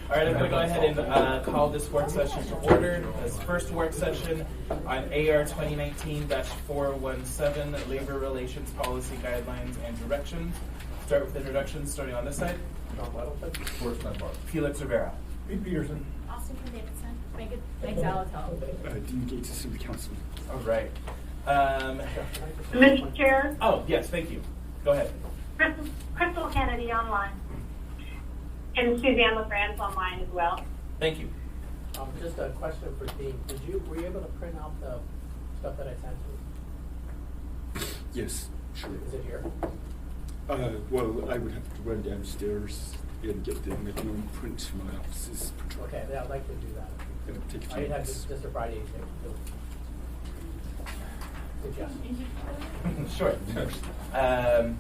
All right, I'm going to go ahead and call this work session to order. This first work session on AR 2019-417, Labor Relations Policy Guidelines and Directions. Start with introductions, starting on this side. Forrest Dunbar. Felix Rivera. Pete Peterson. Austin Davidson. Megan Alatel. Dean Gates, City Council. All right. Mr. Chair. Oh, yes, thank you. Go ahead. Crystal Kennedy online. And Suzanne LaFrance online as well. Thank you. Just a question for Dean. Were you able to print out the stuff that I sent you? Yes, sure. Is it here? Well, I would have to run downstairs and get the original print from my office's printer. Okay, yeah, I'd like to do that. It'll take a I few didn't have minutes. just a Friday thing to do. Sure. All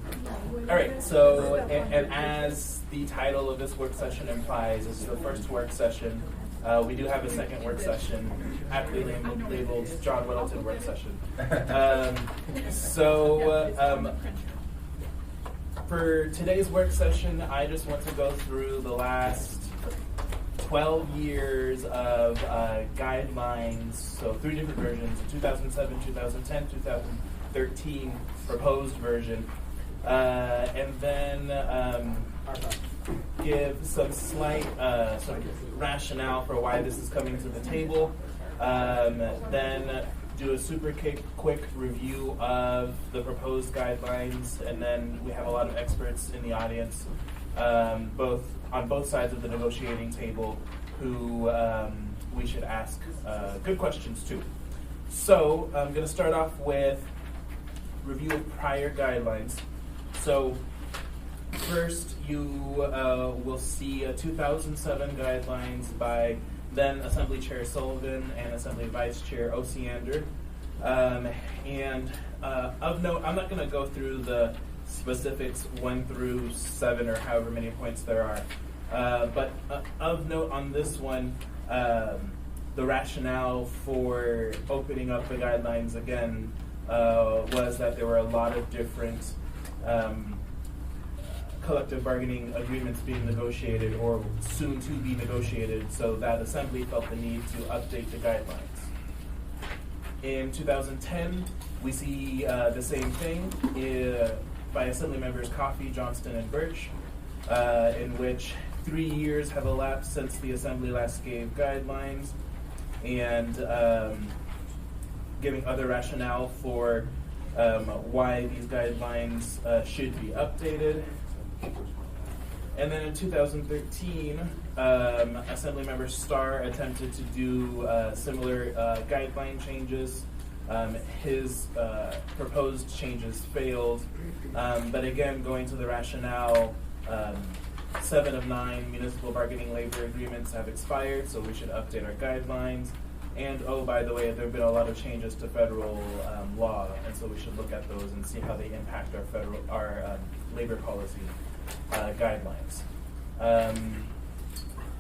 right, so, and as the title of this work session implies, this is the first work session. We do have a second work session, aptly labeled John Whittleton work session. For today's work session, I just want to go through the last 12 years of guidelines, so 3 different versions, 2007, 2010, 2013 proposed version, and then give some slight rationale for why this is coming to the table, then do a super quick review of the proposed guidelines, and then we have a lot of experts in the audience, on both sides of the negotiating table, who we should ask good questions to. So I'm going to start off with review of prior guidelines. So first you will see 2007 guidelines by then Assembly Chair Sullivan and Assembly Vice Chair Osiander. And of note, I'm not going to go through the specifics 1 through 7 or however many points there are. But of note on this one, the rationale for opening up the guidelines again was that there were a lot of different collective bargaining agreements being negotiated or soon to be negotiated, so that Assembly felt the need to update the guidelines. In 2010, we see the same thing by Assembly members Coffey, Johnston, and Birch, in which 3 years have elapsed since the Assembly last gave guidelines, and giving other rationale for why these guidelines should be updated. And then in 2013, Assemblymember Starr attempted to do similar guideline changes. His proposed changes failed, but again, going to the rationale, 7 of 9 municipal bargaining labor agreements have expired, so we should update our guidelines. And oh, by the way, there have been a lot of changes to federal law, and so we should look at those and see how they impact our labor policy guidelines.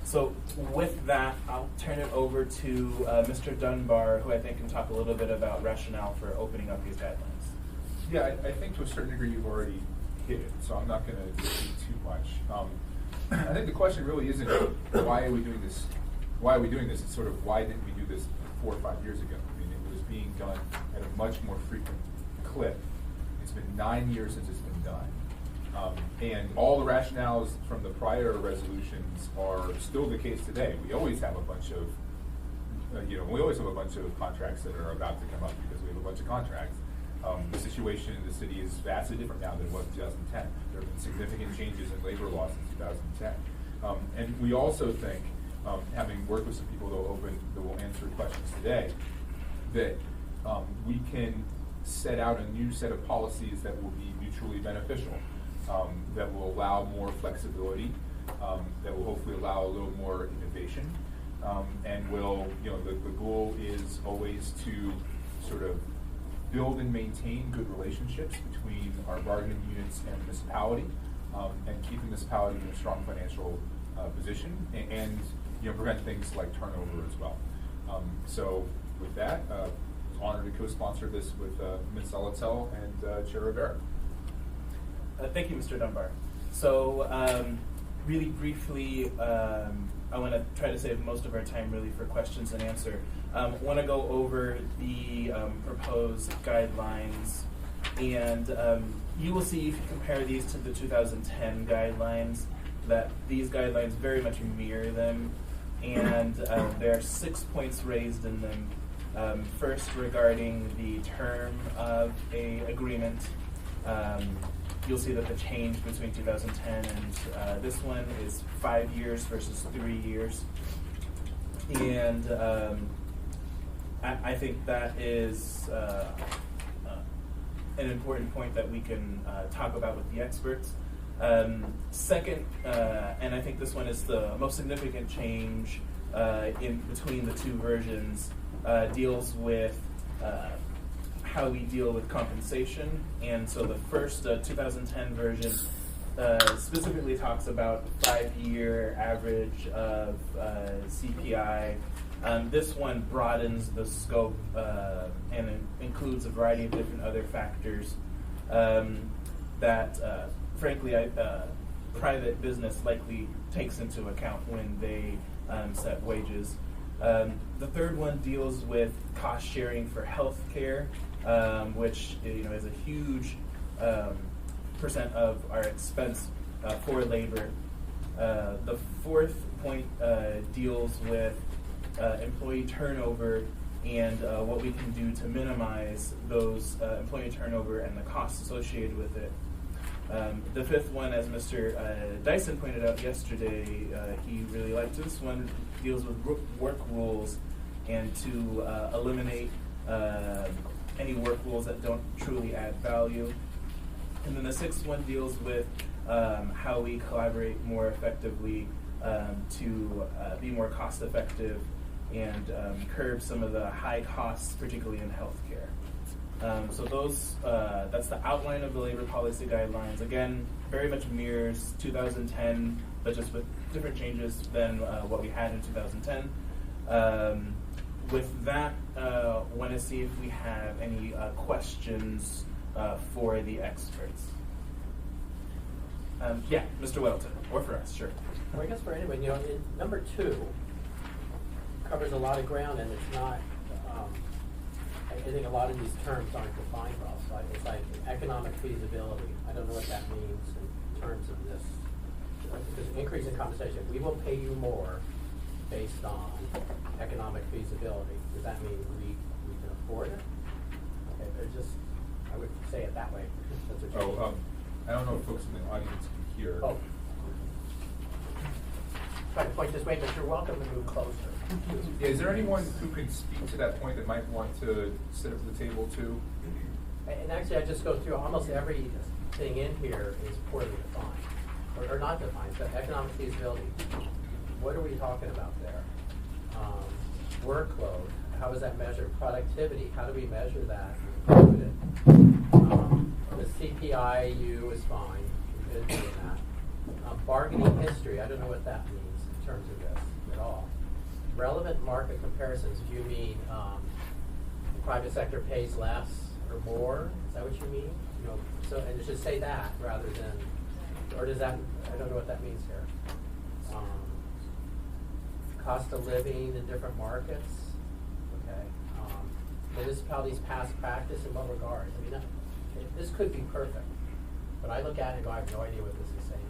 So with that, I'll turn it over to Mr. Dunbar, who I think can talk a little bit about rationale for opening up these guidelines. Yeah, I think to a certain degree you've already hit it, so I'm not going to repeat too much. I think the question really isn't why are we doing this? Why are we doing this? It's sort of why didn't we do this 4 or 5 years ago? I mean, it was being done at a much more frequent clip. It's been 9 years since it's been done. And all the rationales from the prior resolutions are still the case today. We always have a bunch of, contracts that are about to come up because we have a bunch of contracts. The situation in the city is vastly different now than it was in 2010. There have been significant changes in labor law since 2010. And we also think, having worked with some people that will answer questions today, that we can set out a new set of policies that will be mutually beneficial, that will allow more flexibility, that will hopefully allow a little more innovation, and will, the goal is always to sort of build and maintain good relationships between our bargaining units and municipality, and keep the municipality in a strong financial position, and prevent things like turnover as well. So with that, honored to co-sponsor this with Ms. Alatel and Chair Rivera. Thank you, Mr. Dunbar. So really briefly, I want to try to save most of our time really for questions and answer. Want to go over the proposed guidelines, and you will see if you compare these to the 2010 guidelines that these guidelines very much mirror them, and there are 6 points raised in them. First, regarding the term of a agreement, you'll see that the change between 2010 and this one is 5 years versus 3 years. And I think that is an important point that we can talk about with the experts. Second, and I think this one is the most significant change in between the two versions, deals with how we deal with compensation. And so the first 2010 version specifically talks about 5-year average of CPI. This one broadens the scope and includes a variety of different other factors that, frankly, private business likely takes into account when they set wages. The third one deals with cost sharing for health care, which is a huge percent of our expense for labor. The fourth point deals with employee turnover and what we can do to minimize those employee turnover and the costs associated with it. The fifth one, as Mr. Dyson pointed out yesterday, he really liked this one, deals with work rules and to eliminate any work rules that don't truly add value. And then the sixth one deals with how we collaborate more effectively to be more cost effective and curb some of the high costs, particularly in healthcare. So those, that's the outline of the labor policy guidelines. Again, very much mirrors 2010, but just with different changes than what we had in 2010. With that, want to see if we have any questions for the experts. Yeah, Mr. Welton, or for us, sure. Well, I guess for anyone, number 2 covers a lot of ground, and it's not. I think a lot of these terms aren't defined well. So it's like economic feasibility. I don't know what that means in terms of this. There's an increase in compensation. We will pay you more based on economic feasibility. Does that mean we can afford it? Okay, I would say it that way. That's what you mean. I don't know if folks in the audience can hear. Oh. Try to point this way, but you're welcome to move closer. Yeah, is there anyone who could speak to that point that might want to sit up at the table too? And actually, I just go through almost everything in here is poorly defined, or not defined. So economic feasibility, what are we talking about there? Workload, how is that measured? Productivity, how do we measure that? The CPIU is fine. We're good doing that. Bargaining history, I don't know what that means in terms of this at all. Relevant market comparisons, do you mean the private sector pays less or more? Is that what you mean? So and it should say that rather than, or does that? I don't know what that means here. Cost of living in different markets. Okay. Municipalities' past practice in what regard? I mean, this could be perfect, but I look at it and go, I have no idea what this is saying.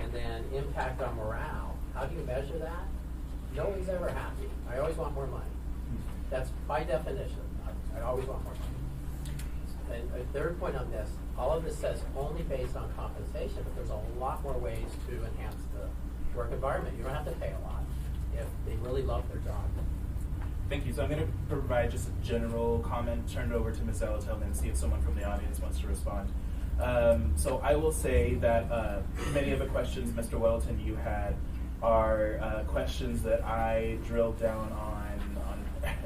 And then impact on morale. How do you measure that? Nobody's ever happy. I always want more money. That's by definition. I always want more money. And a third point on this, all of this says only based on compensation, but there's a lot more ways to enhance the work environment. You don't have to pay a lot if they really love their job. Thank you. So I'm going to provide just a general comment, turn it over to Ms. Alatel, and see if someone from the audience wants to respond. So I will say that many of the questions, Mr. Welton, you had are questions that I drilled down on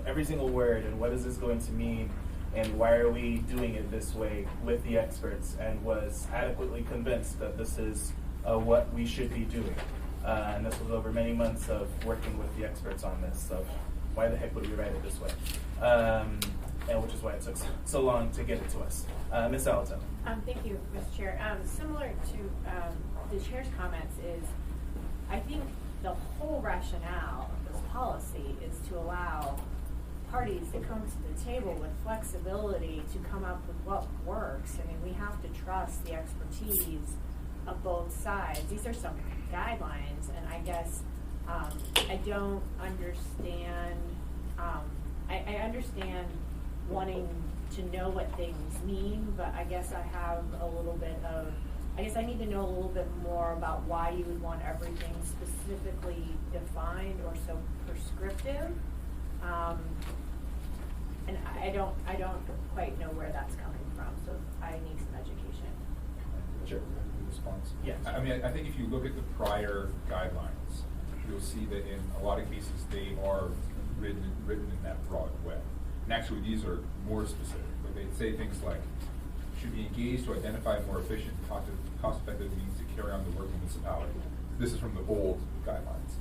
every single word and what is this going to mean and why are we doing it this way with the experts, and was adequately convinced that this is what we should be doing. And this was over many months of working with the experts on this, so why the heck would we write it this way? And which is why it took so long to get it to us. Ms. Alatel. Thank you, Mr. Chair. Similar to the chair's comments is I think the whole rationale of this policy is to allow parties to come to the table with flexibility to come up with what works. I mean, we have to trust the expertise of both sides. These are some guidelines, and I guess I don't understand. I understand wanting to know what things mean, but I guess I have a little bit of. I guess I need to know a little bit more about why you would want everything specifically defined or so prescriptive. And I don't quite know where that's coming from, so I need some education. Sure. Response. Yes. I mean, I think if you look at the prior guidelines, you'll see that in a lot of cases they are written in that broad way. And actually, these are more specific. But they say things like, should be engaged to identify more efficient, cost-effective means to carry on the work of the municipality. This is from the old guidelines.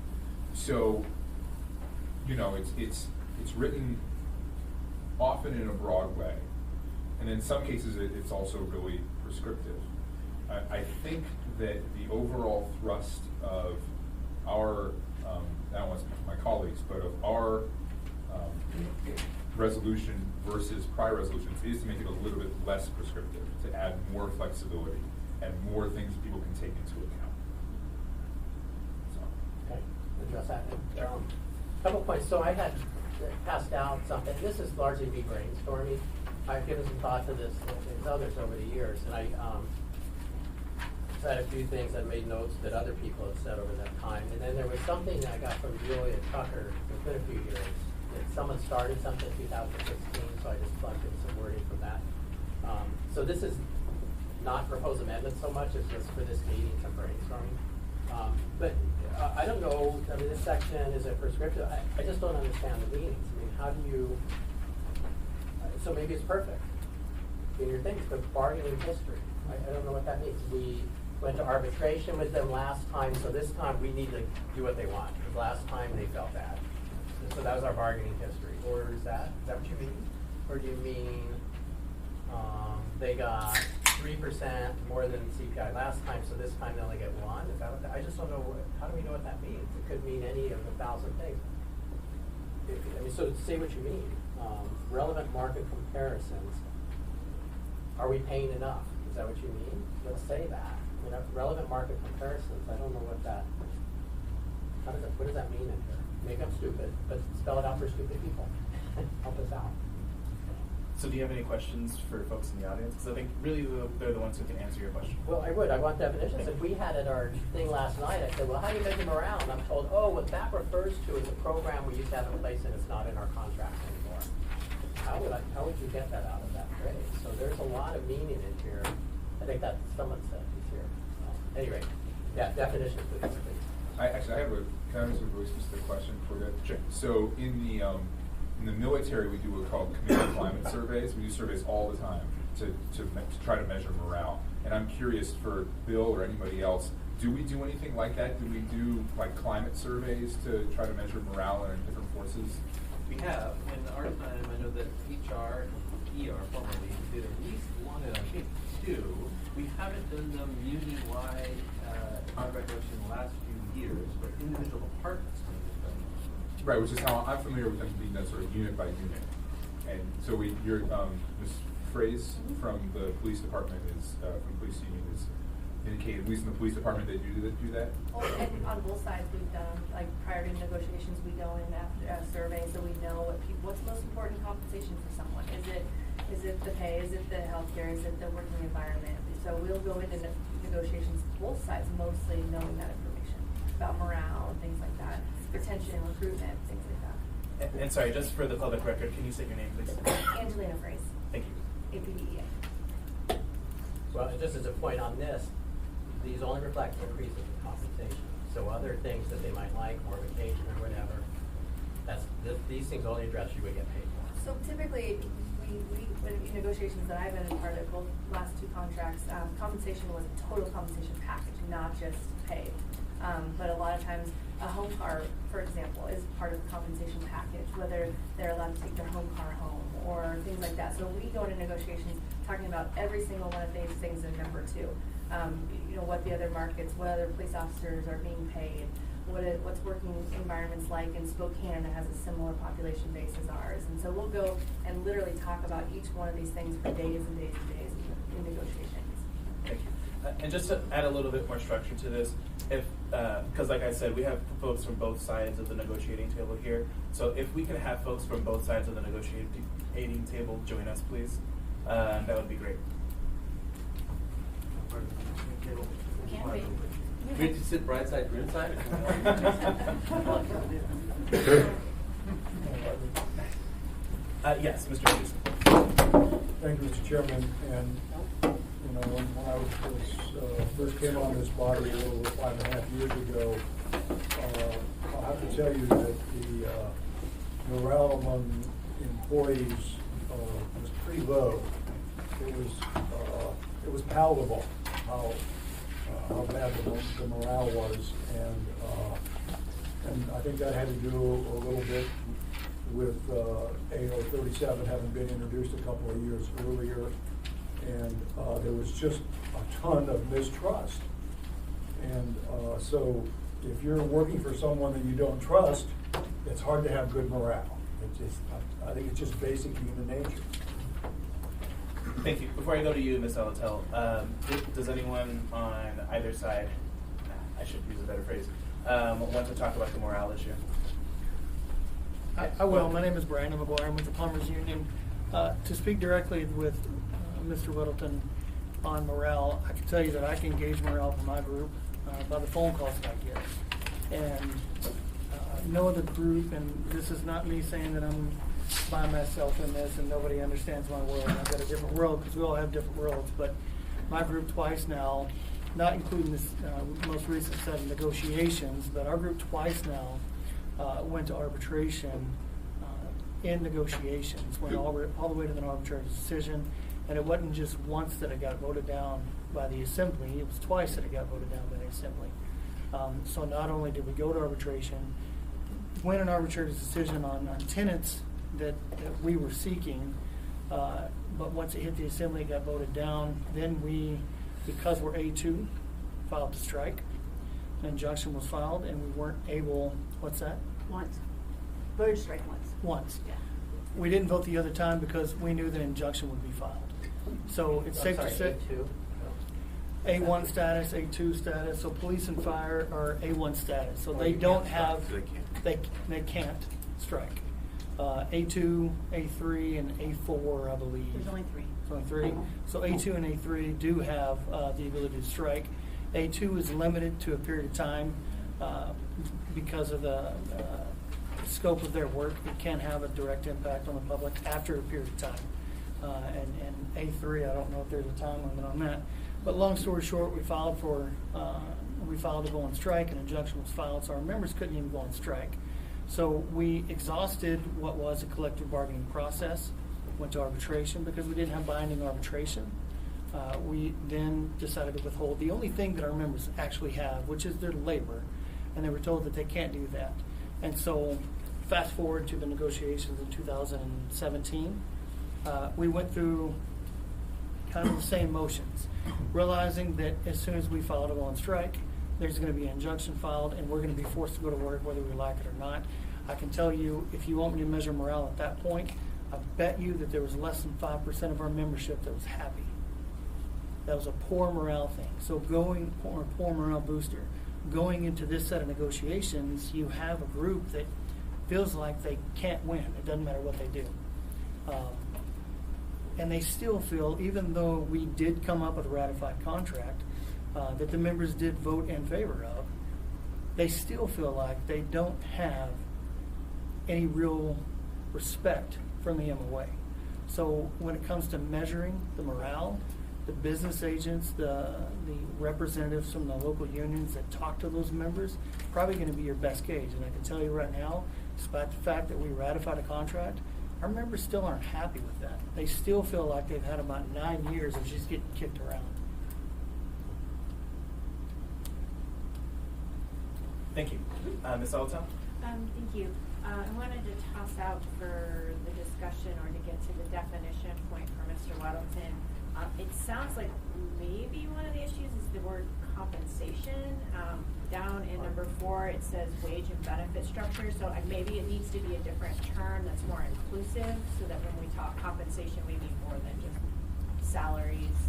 So, you know, it's written often in a broad way, and in some cases it's also really prescriptive. I think that the overall thrust of our, I don't want to speak for my colleagues, but of our resolution versus prior resolutions is to make it a little bit less prescriptive, to add more flexibility and more things people can take into account. So. Okay, address that. Couple points. So I had passed out something. This is largely me brainstorming. I've given some thought to this and others over the years, and I said a few things. I made notes that other people had said over that time, and then there was something that I got from Julia Tucker. It's been a few years. Someone started something in 2016, so I just plugged in some wording from that. So this is not proposed amendment so much as just for this meeting, some brainstorming. But I don't know, I mean, this section is a prescriptive. I just don't understand the meanings. I mean, how do you, so maybe it's perfect in your things, but bargaining history, I don't know what that means. We went to arbitration with them last time, so this time we need to do what they want, because last time they felt bad. So that was our bargaining history. Or is that what you mean? Or do you mean they got 3% more than CPI last time, so this time they only get 1? Is that what I just don't know. How do we know what that means? It could mean any of 1,000 things. I mean, so say what you mean. Relevant market comparisons. Are we paying enough? Is that what you mean? Let's say that. I mean, relevant market comparisons. I don't know what that. What does that mean in here? Maybe I'm stupid, but spell it out for stupid people. Help us out. So do you have any questions for folks in the audience? Because I think really they're the ones who can answer your question. Well, I would. I want definitions. If we had at our thing last night, I said, well, how do you measure morale? And I'm told, oh, what that refers to is a program we used to have in place and it's not in our contract anymore. How would you get that out of that phrase? So there's a lot of meaning in here. I think that someone said it's here. Anyway, yeah, definitions, please. I have a kind of a really specific question for you. Sure. So in the military, we do what's called community climate surveys. We do surveys all the time to try to measure morale. And I'm curious for Bill or anybody else, do we do anything like that? Do we do like climate surveys to try to measure morale in different forces? We have. In our time, I know that HR and ER formerly did at least one and I think two. We haven't done them union-wide, my recollection, in the last few years, but individual departments may have done them. Right, which is how I'm familiar with them being done sort of unit by unit. And so your this phrase from the police department is, from the police union is indicated, at least in the police department, they do that? Well, and on both sides, we've done, like prior to negotiations, we go in after a survey so we know what's most important compensation for someone. Is it the pay? Is it the healthcare? Is it the working environment? So we'll go into negotiations both sides, mostly knowing that information about morale and things like that, retention, recruitment, things like that. And sorry, just for the public record, can you say your name, please? Angelina Fraze, Thank you. APDEA. Well, just as a point on this, these only reflect increases in compensation. So other things that they might like, more vacation or whatever, these things only address you would get paid more. So typically, in negotiations that I've been a part of, both last two contracts, compensation was a total compensation package, not just pay. But a lot of times, a home car, for example, is part of the compensation package, whether they're allowed to take their home car home or things like that. So we go into negotiations talking about every single one of these things in number 2. what the other markets, what other police officers are being paid, what's working environments like in Spokane that has a similar population base as ours. And so we'll go and literally talk about each one of these things for days and days and days in negotiations. Thank you. And just to add a little bit more structure to this, because like I said, we have folks from both sides of the negotiating table here. So if we can have folks from both sides of the negotiating table join us, please, that would be great. Can't be. We have to sit right side, green side? Yes, Mr. Hughes. Thank you, Mr. Chairman. And when I first came on this body a little over 5.5 years ago, I'll have to tell you that the morale among employees was pretty low. It was palatable how bad the morale was, and I think that had to do a little bit with AO 37 having been introduced a couple of years earlier, and there was just a ton of mistrust. And so if you're working for someone that you don't trust, it's hard to have good morale. I think it's just basic human nature. Thank you. Before I go to you, Ms. Alatel, does anyone on either side, I should use a better phrase, want to talk about the morale issue? I will. My name is Brandon McGuire. I'm with the Plumbers Union. To speak directly with Mr. Whittleton on morale, I can tell you that I can gauge morale for my group by the phone calls that I get. And no other group, and this is not me saying that I'm by myself in this and nobody understands my world. I've got a different world because we all have different worlds. But my group twice now, not including this most recent set of negotiations, but our group twice now went to arbitration in negotiations, went all the way to an arbitrator's decision, and it wasn't just once that it got voted down by the assembly, it was twice that it got voted down by the assembly. So not only did we go to arbitration, win an arbitrator's decision on tenants that we were seeking, but once it hit the assembly, it got voted down. Then we, because we're A2, filed to strike. An injunction was filed, and we weren't able. What's that? Once. Voted to strike once. Once. Yeah. We didn't vote the other time because we knew that an injunction would be filed. So it's safe to say. A1 status, A2 status. So police and fire are A1 status. So they don't have. They can't strike. A2, A3, and A4, I believe. There's only three. There's only three. So A2 and A3 do have the ability to strike. A2 is limited to a period of time because of the scope of their work. It can have a direct impact on the public after a period of time. And A3, I don't know if there's a time limit on that. But long story short, we filed to go on strike. An injunction was filed, so our members couldn't even go on strike. So we exhausted what was a collective bargaining process, went to arbitration because we didn't have binding arbitration. We then decided to withhold the only thing that our members actually have, which is their labor, and they were told that they can't do that. And so fast forward to the negotiations in 2017, we went through kind of the same motions, realizing that as soon as we filed to go on strike, there's going to be an injunction filed, and we're going to be forced to go to work whether we like it or not. I can tell you, if you want me to measure morale at that point, I bet you that there was less than 5% of our membership that was happy. That was a poor morale thing. So poor morale booster. Going into this set of negotiations, you have a group that feels like they can't win. It doesn't matter what they do. And they still feel, even though we did come up with a ratified contract, that the members did vote in favor of, they still feel like they don't have any real respect from the MOA. So when it comes to measuring the morale, the business agents, the representatives from the local unions that talk to those members, probably going to be your best gauge. And I can tell you right now, despite the fact that we ratified a contract, our members still aren't happy with that. They still feel like they've had about 9 years of just getting kicked around. Thank you. Ms. Alatel? Thank you. I wanted to toss out for the discussion or to get to the definition point for Mr. Weddleton. It sounds like maybe one of the issues is the word compensation. Down in number 4, it says wage and benefit structure, so maybe it needs to be a different term that's more inclusive, so that when we talk compensation, we mean more than just salaries.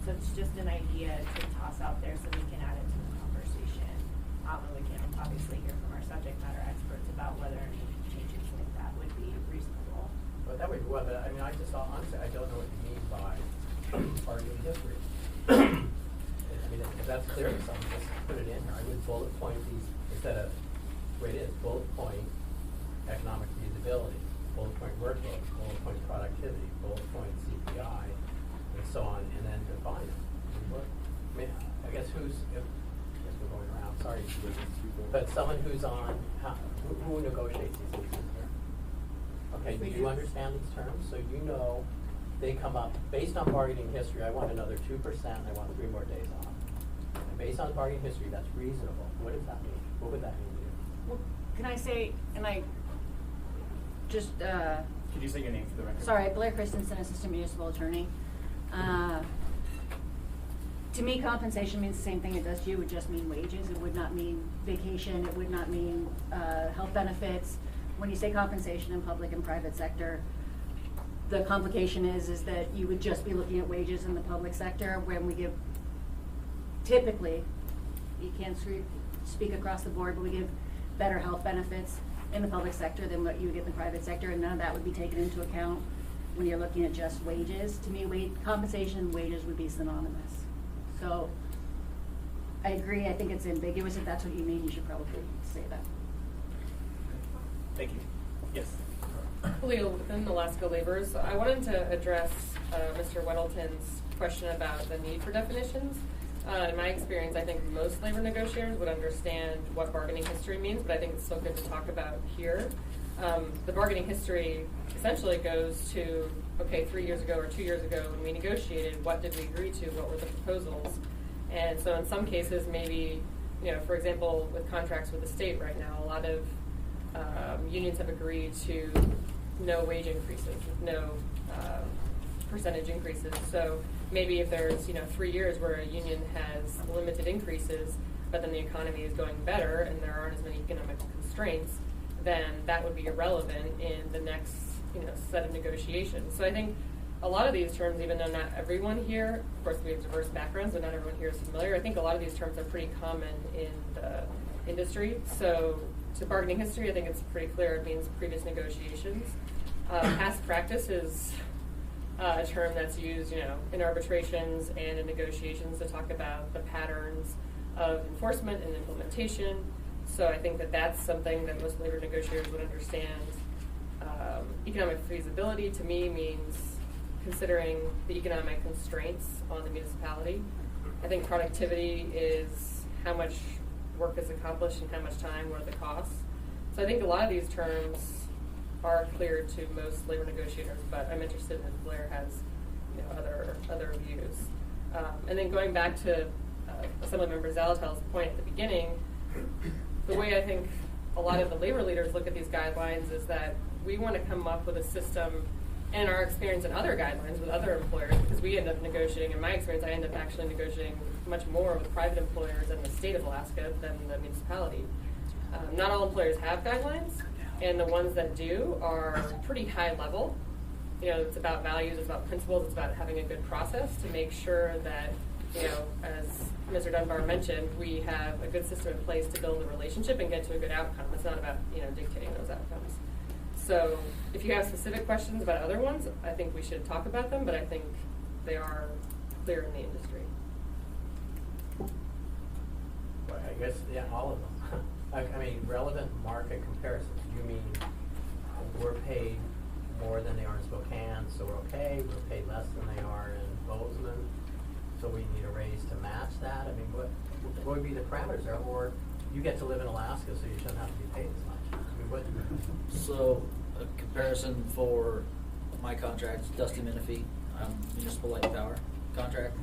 So it's just an idea to toss out there so we can add it to the conversation. And we can obviously hear from our subject matter experts about whether any changes like that would be reasonable. But that would, well, I mean, I just honestly, I don't know what you mean by bargaining history. I mean, if that's clear to someone, just put it in here. I would bullet point these instead of the way it is, bullet point economic feasibility, bullet point workload, bullet point productivity, bullet point CPI, and so on, and then define it. I mean, I guess I guess we're going around, sorry. But someone who's on, who negotiates these leases here? Okay, do you understand these terms? So you know they come up, based on bargaining history, I want another 2%, and I want 3 more days off. And based on bargaining history, that's reasonable. What does that mean? What would that mean to you? Well, can I say, and I just, Could you say your name for the record? sorry, Blair Christensen, Assistant Municipal Attorney. To me, compensation means the same thing it does to you. It would just mean wages. It would not mean vacation. It would not mean health benefits. When you say compensation in public and private sector, the complication is that you would just be looking at wages in the public sector when we give, typically, you can't speak across the board, but we give better health benefits in the public sector than what you would get in the private sector, and none of that would be taken into account when you're looking at just wages. To me, compensation and wages would be synonymous. So I agree. I think it's ambiguous. If that's what you mean, you should probably say that. Thank you. Yes. Leo, within Alaska Laborers, I wanted to address Mr. Weddleton's question about the need for definitions. In my experience, I think most labor negotiators would understand what bargaining history means, but I think it's still good to talk about here. The bargaining history essentially goes to, okay, 3 years ago or 2 years ago when we negotiated, what did we agree to, what were the proposals? And so in some cases, maybe, for example, with contracts with the state right now, a lot of unions have agreed to no wage increases, no percentage increases. So maybe if there's 3 years where a union has limited increases, but then the economy is going better and there aren't as many economic constraints, then that would be irrelevant in the next set of negotiations. So I think a lot of these terms, even though not everyone here, of course we have diverse backgrounds, but not everyone here is familiar, I think a lot of these terms are pretty common in the industry. So to bargaining history, I think it's pretty clear it means previous negotiations. Past practice is a term that's used, in arbitrations and in negotiations to talk about the patterns of enforcement and implementation. So I think that that's something that most labor negotiators would understand. Economic feasibility to me means considering the economic constraints on the municipality. I think productivity is how much work is accomplished and how much time, what are the costs. So I think a lot of these terms are clear to most labor negotiators, but I'm interested in if Blair has other views. And then going back to Assemblymember Zalatel's point at the beginning, the way I think a lot of the labor leaders look at these guidelines is that we want to come up with a system, and our experience in other guidelines with other employers, because we end up negotiating, in my experience, I end up actually negotiating much more with private employers in the state of Alaska than the municipality. Not all employers have guidelines, and the ones that do are pretty high level. It's about values, it's about principles, it's about having a good process to make sure that, as Mr. Dunbar mentioned, we have a good system in place to build a relationship and get to a good outcome. It's not about, dictating those outcomes. So if you have specific questions about other ones, I think we should talk about them, but I think they are clear in the industry. Well, I guess, all of them. I mean, relevant market comparisons. You mean we're paid more than they are in Spokane, so we're okay. We're paid less than they are in Bozeman, so we need a raise to match that. I mean, what would be the parameters there? Or you get to live in Alaska, so you shouldn't have to be paid as much. I mean, what? So a comparison for my contract, Dusty Menifee, Municipal Light Power contract.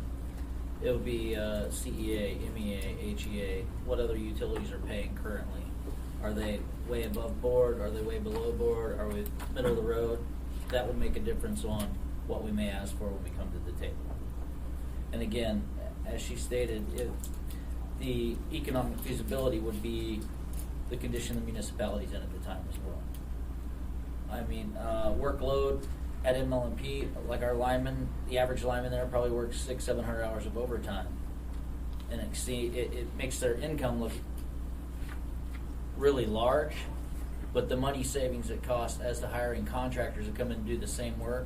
It would be CEA, MEA, HEA. What other utilities are paying currently? Are they way above board? Are they way below board? Are we middle of the road? That would make a difference on what we may ask for when we come to the table. And again, as she stated, the economic feasibility would be the condition the municipality's in at the time as well. I mean, workload at MLMP, like our linemen, the average lineman there probably works 600-700 hours of overtime. And it makes their income look really large, but the money savings it costs as to hiring contractors to come in and do the same work,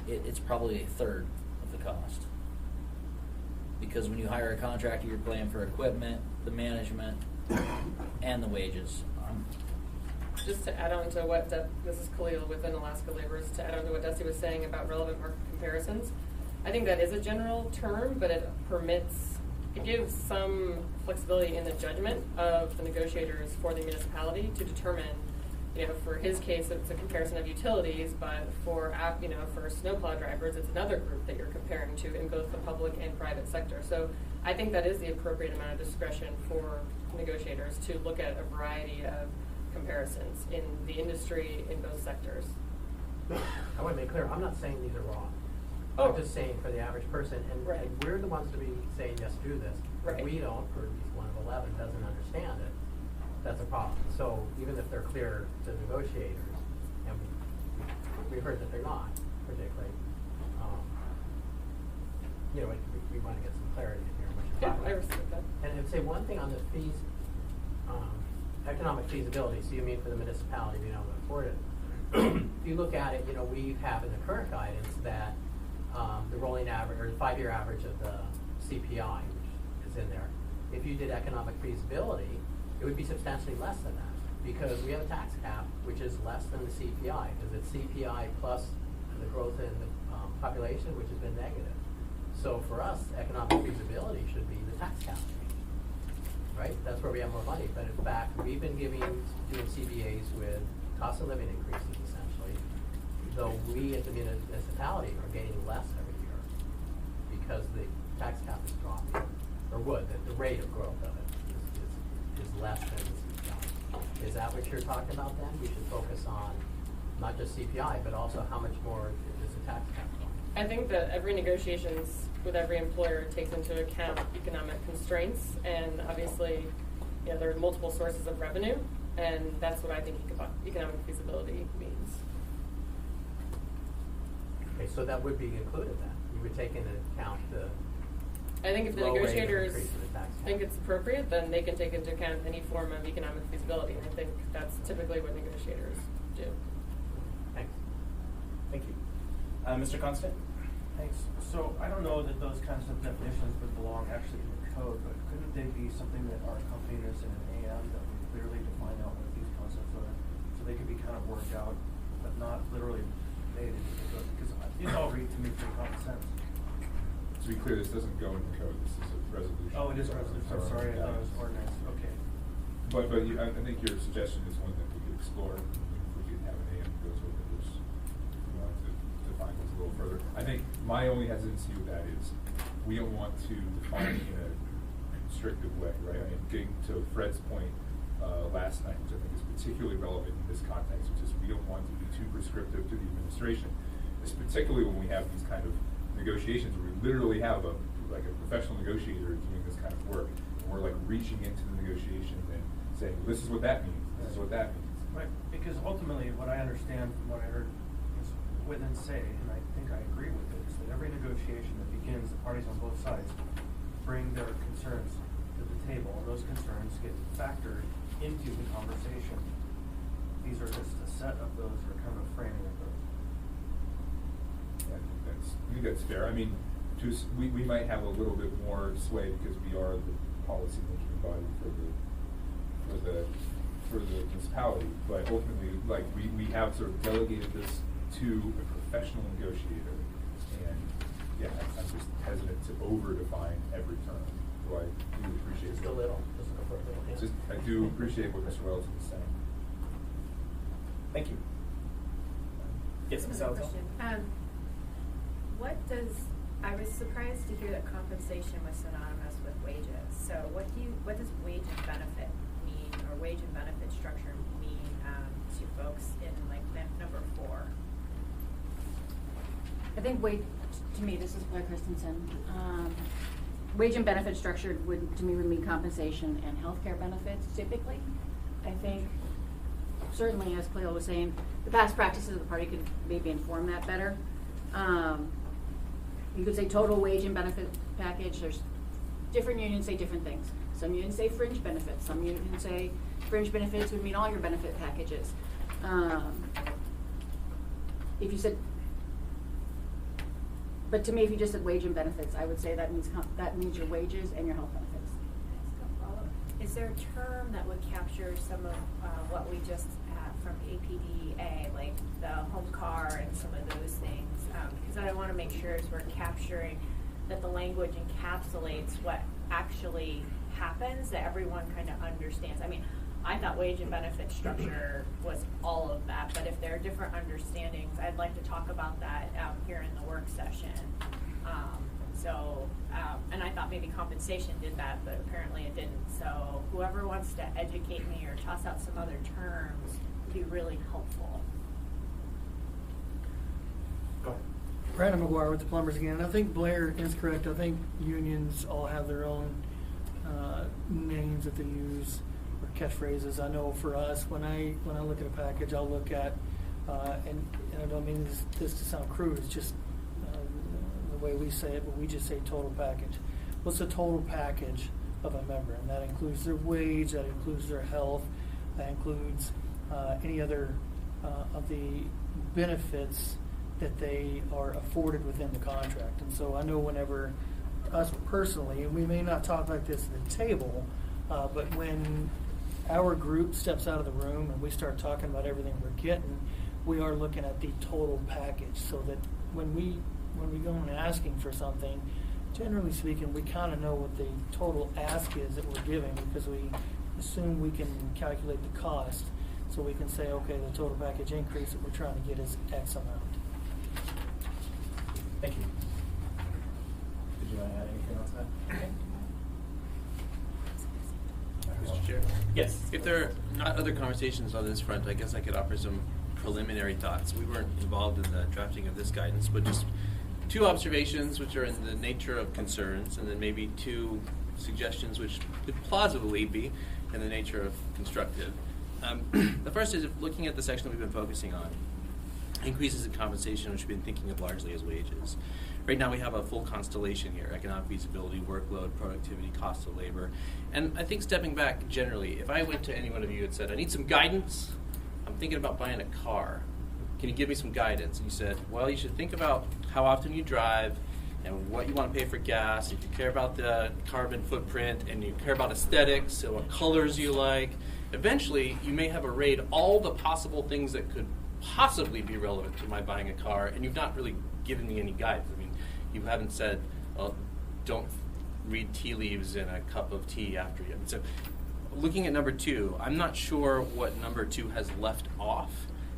it's probably a third of the cost. Because when you hire a contractor, you're paying for equipment, the management, and the wages. Just to add on to what this is Khalil within Alaska Laborers, to add on to what Dusty was saying about relevant market comparisons, I think that is a general term, but it gives some flexibility in the judgment of the negotiators for the municipality to determine, for his case, it's a comparison of utilities, but for snowplow drivers, it's another group that you're comparing to in both the public and private sector. So I think that is the appropriate amount of discretion for negotiators to look at a variety of comparisons in the industry in both sectors. I want to make clear, I'm not saying these are wrong. Oh. I'm just saying for the average person, and we're the ones to be saying, yes, do this. Right. If we don't, or at least one of 11 doesn't understand it, that's a problem. So even if they're clear to negotiators, and we heard that they're not, particularly, we want to get some clarity in here. Yeah, I respect that. And I'd say one thing on the fees, economic feasibility, so you mean for the municipality being able to afford it. If you look at it, we have in the current guidance that the rolling average, or the 5-year average of the CPI, which is in there, if you did economic feasibility, it would be substantially less than that, because we have a tax cap which is less than the CPI, because it's CPI plus the growth in the population, which has been negative. So for us, economic feasibility should be the tax cap, right? That's where we have more money. But in fact, we've been doing CBAs with cost of living increases, essentially, though we at the municipality are gaining less every year because the tax cap is dropping, or would, the rate of growth of it is less than the CPI. Is that what you're talking about then? We should focus on not just CPI, but also how much more is the tax cap growing? I think that every negotiations with every employer takes into account economic constraints, and obviously, there are multiple sources of revenue, and that's what I think economic feasibility means. Okay, so that would be included then. You would take into account the I think if the low rate of negotiators increase in the tax cap. think it's appropriate, then they can take into account any form of economic feasibility, and I think that's typically what negotiators do. Thanks. Thank you. Mr. Constant? Thanks. So I don't know that those kinds of definitions would belong actually in the code, but couldn't they be something that are accompanying this in an AM that would clearly define out what these concepts are, so they could be kind of worked out, but not literally made into the code? Because these all read to me pretty common sense. To be clear, this doesn't go in the code. This is a resolution. Oh, it is a resolution. I'm sorry, I thought it was ordinance. Okay. But I think your suggestion is one that we could explore. If we could have an AM that goes over this, if we wanted to define this a little further. I think my only hesitancy with that is we don't want to define it in a constrictive way, right? I mean, getting to Fred's point last night, which I think is particularly relevant in this context, which is we don't want to be too prescriptive to the administration. It's particularly when we have these kind of negotiations where we literally have a professional negotiator doing this kind of work, and we're like reaching into the negotiation and saying, well, this is what that means, this is what that means. Right, because ultimately what I understand from what I heard Ms. Whitman say, and I think I agree with it, is that every negotiation that begins, the parties on both sides bring their concerns to the table, and those concerns get factored into the conversation. These are just a set of those, or kind of a framing of those. Yeah, I think that's fair. I mean, we might have a little bit more sway because we are the policy making body for the municipality, but ultimately, like we have sort of delegated this to a professional negotiator, and yeah, I'm just hesitant to over-define every term. So I do appreciate Just a little, just go for a little. Yeah. I do appreciate what Mr. Wells is saying. Thank you. Yes, Ms. Another Alto? question. I was surprised to hear that compensation was synonymous with wages. So what does wage and benefit mean, or wage and benefit structure mean to folks in like number 4? I think to me, this is Blair Christensen. Wage and benefit structure to me would mean compensation and healthcare benefits typically. I think certainly, as Cleo was saying, the past practices of the party could maybe inform that better. You could say total wage and benefit package. There's different unions say different things. Some unions say fringe benefits. Some unions say fringe benefits would mean all your benefit packages. If you said, but to me, if you just said wage and benefits, I would say that means your wages and your health benefits. Is there a term that would capture some of what we just had from APDA, like the home car and some of those things? Because I want to make sure as we're capturing that the language encapsulates what actually happens, that everyone kind of understands. I mean, I thought wage and benefit structure was all of that, but if there are different understandings, I'd like to talk about that here in the work session. And I thought maybe compensation did that, but apparently it didn't. So whoever wants to educate me or toss out some other terms would be really helpful. Go ahead. Brandon McGuire with the Plumbers again. I think Blair is correct. I think unions all have their own names that they use or catchphrases. I know for us, when I look at a package, I'll look at and I don't mean this to sound crude. It's just the way we say it, but we just say total package. What's the total package of a member? And that includes their wage, that includes their health, that includes any other of the benefits that they are afforded within the contract. And so I know whenever us personally, and we may not talk like this at the table, but when our group steps out of the room and we start talking about everything we're getting, we are looking at the total package, so that when we go and asking for something, generally speaking, we kind of know what the total ask is that we're giving, because we assume we can calculate the cost, so we can say, okay, the total package increase that we're trying to get is X amount. Thank you. Did you want to add anything else to that? Mr. Chair? Yes. If there are not other conversations on this front, I guess I could offer some preliminary thoughts. We weren't involved in the drafting of this guidance, but just two observations which are in the nature of concerns, and then maybe two suggestions which could plausibly be in the nature of constructive. The first is, looking at the section that we've been focusing on, increases in compensation, which we've been thinking of largely as wages. Right now we have a full constellation here: economic feasibility, workload, productivity, cost of labor. And I think, stepping back generally, if I went to any one of you and said, I need some guidance, I'm thinking about buying a car, can you give me some guidance? And you said, well, you should think about how often you drive and what you want to pay for gas, if you care about the carbon footprint, and you care about aesthetics and what colors you like. Eventually, you may have arrayed all the possible things that could possibly be relevant to my buying a car, and you've not really given me any guidance. I mean, you haven't said, well, don't read tea leaves in a cup of tea after you. So looking at number two, I'm not sure what number two has left off,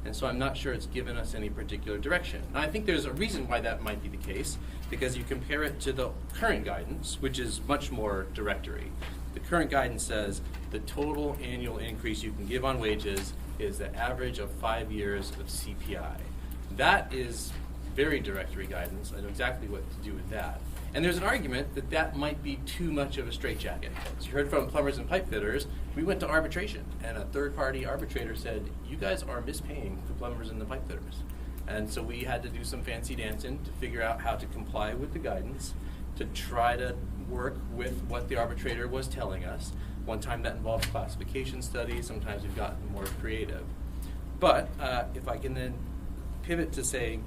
and so I'm not sure it's given us any particular direction. And I think there's a reason why that might be the case, because you compare it to the current guidance, which is much more directory. The current guidance says the total annual increase you can give on wages is the average of 5 years of CPI. That is very directory guidance. I know exactly what to do with that. And there's an argument that that might be too much of a straitjacket. As you heard from plumbers and pipe fitters, we went to arbitration, and a third-party arbitrator said, you guys are mispaying the plumbers and the pipe fitters. And so we had to do some fancy dancing to figure out how to comply with the guidance, to try to work with what the arbitrator was telling us. One time that involved classification studies, sometimes we've gotten more creative. But if I can then pivot to say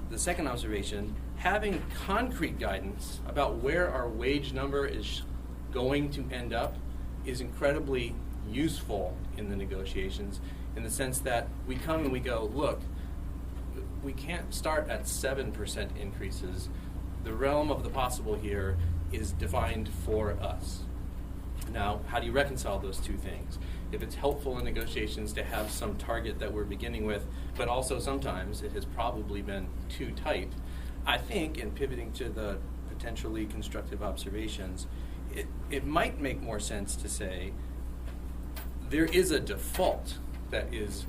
the second observation, having concrete guidance about where our wage number is going to end up is incredibly useful in the negotiations, in the sense that we come and we go, look, we can't start at 7% increases. The realm of the possible here is defined for us. Now, how do you reconcile those two things? If it's helpful in negotiations to have some target that we're beginning with, but also sometimes it has probably been too tight, I think, in pivoting to the potentially constructive observations, it might make more sense to say there is a default that is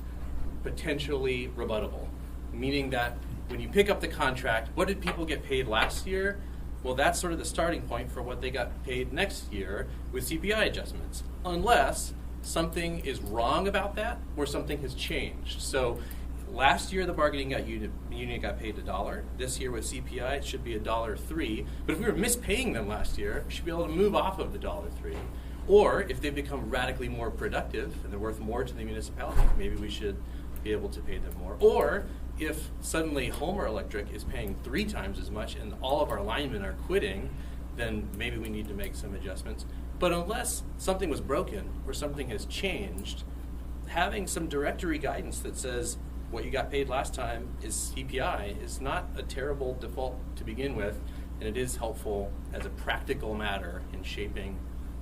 potentially rebuttable, meaning that when you pick up the contract, what did people get paid last year? Well, that's sort of the starting point for what they got paid next year with CPI adjustments, unless something is wrong about that or something has changed. So last year the bargaining unit got paid $1. This year with CPI it should be $1.03. But if we were mispaying them last year, we should be able to move off of the $1.03. Or if they become radically more productive and they're worth more to the municipality, maybe we should be able to pay them more. Or if suddenly Homer Electric is paying 3 times as much and all of our linemen are quitting, then maybe we need to make some adjustments. But unless something was broken or something has changed, having some directory guidance that says what you got paid last time is CPI is not a terrible default to begin with, and it is helpful as a practical matter in shaping